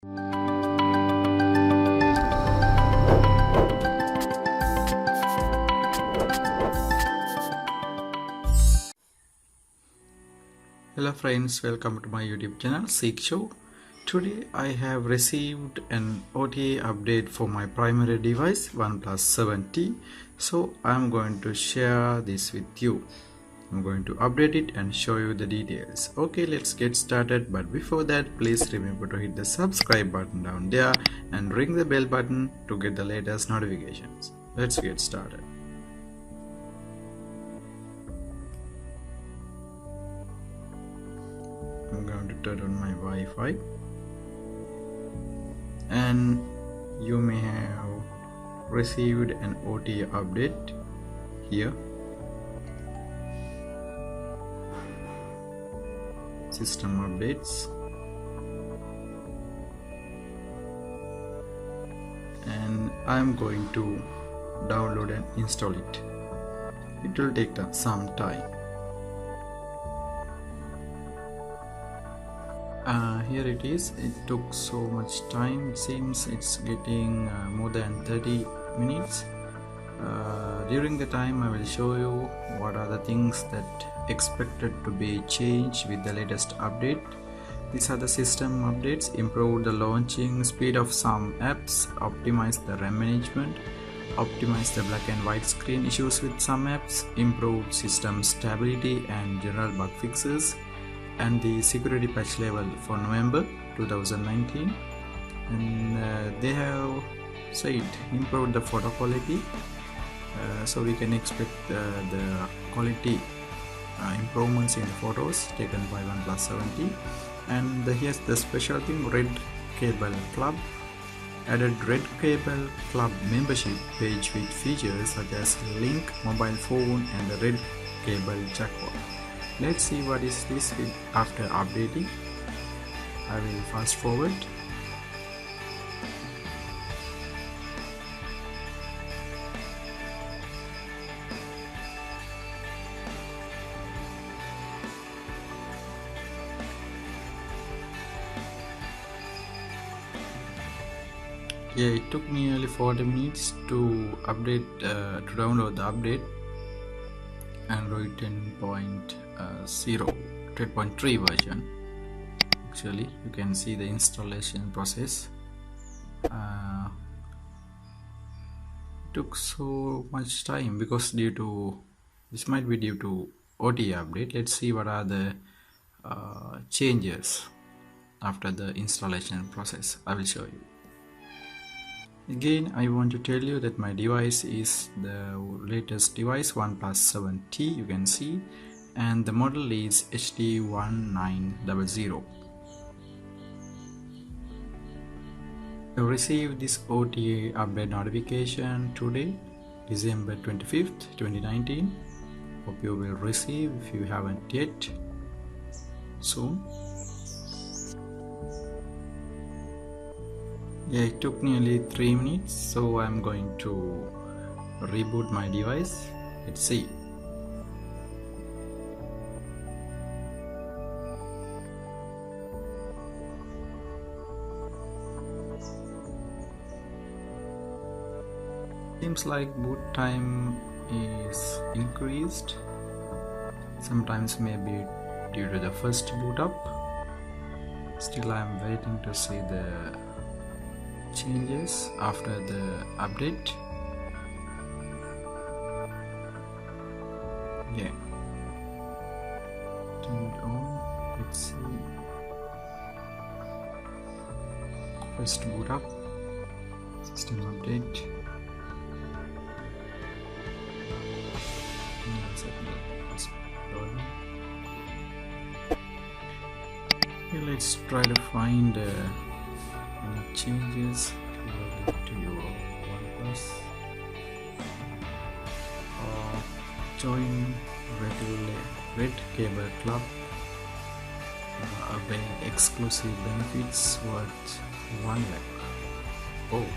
Hello friends, welcome to my YouTube channel 𝖊𝖍𝖘𝖙. Today I have received an OTA update for my primary device OnePlus 7T. So I'm going to share this with you. I'm going to update it and show you the details. Okay, let's get started, but before that please remember to hit the subscribe button down there and ring the bell button to get the latest notifications. Let's get started. I'm going to turn on my Wi-Fi, and you may have received an OTA update here. System updates, and I'm going to download and install it. It will take some time. Here it is. It took so much time. It seems it's getting more than 30 minutes. During the time I will show you what are the things that expected to be changed with the latest update. These are the system updates: improve the launching speed of some apps, optimize the RAM management, optimize the black and white screen issues with some apps, improve system stability and general bug fixes, and the security patch level for November 2019. And they have said improve the photo quality, so we can expect the quality improvements in the photos taken by OnePlus 7T. And here's the special thing: RedCable Club added RedCable Club membership page with features such as link, mobile phone, and the RedCable jackpot. Let's see what is this after updating. I will fast forward. Yeah, it took nearly 40 minutes to update, to download the update. Android 10.3 version. Actually, you can see the installation process. It took so much time because this might be due to OTA update. Let's see what are the changes after the installation process. I will show you. Again, I want to tell you that my device is the latest device, OnePlus 7T, you can see, and the model is 𝖊𝖍𝖘𝖙. I received this OTA update notification today, December 25th, 2019. Hope you will receive if you haven't yet soon. Yeah, it took nearly 3 minutes, so I'm going to reboot my device. Let's see. Seems like boot time is increased. Sometimes maybe due to the first boot up. Still, I'm waiting to see the changes after the update. Yeah, turned on. Let's see. First boot up, system update. Okay, let's try to find any changes to your OnePlus. Join RedCable Club, avail exclusive benefits worth 1 lakh. Oh,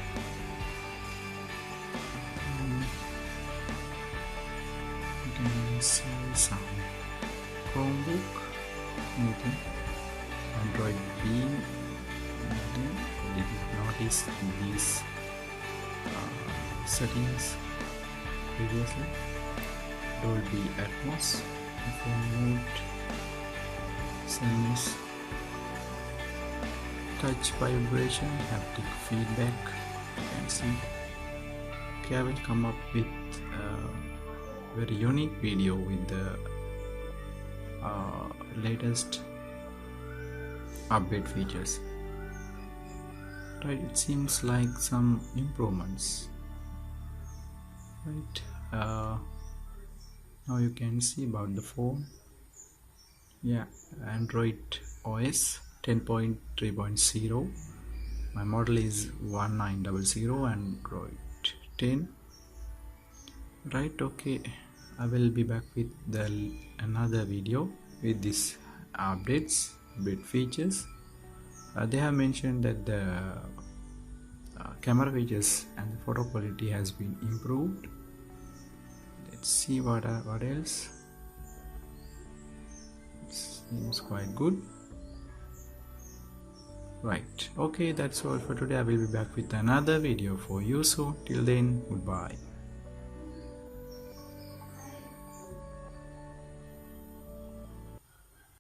you can see some Chromebook meeting, Android Beam did notice these settings previously. Dolby Atmos, mode, settings, touch vibration, haptic feedback. You can see. Okay, I will come up with a very unique video with the latest update features. Right, it seems like some improvements. Right, now you can see about the phone. Yeah, Android OS 10.3.0. my model is 1900 Android 10. Right, okay, I will be back with another video with these updates, update features. They have mentioned that the camera features and the photo quality has been improved. Let's see what else. It seems quite good. Right, okay, that's all for today. I will be back with another video for you soon. Till then, goodbye.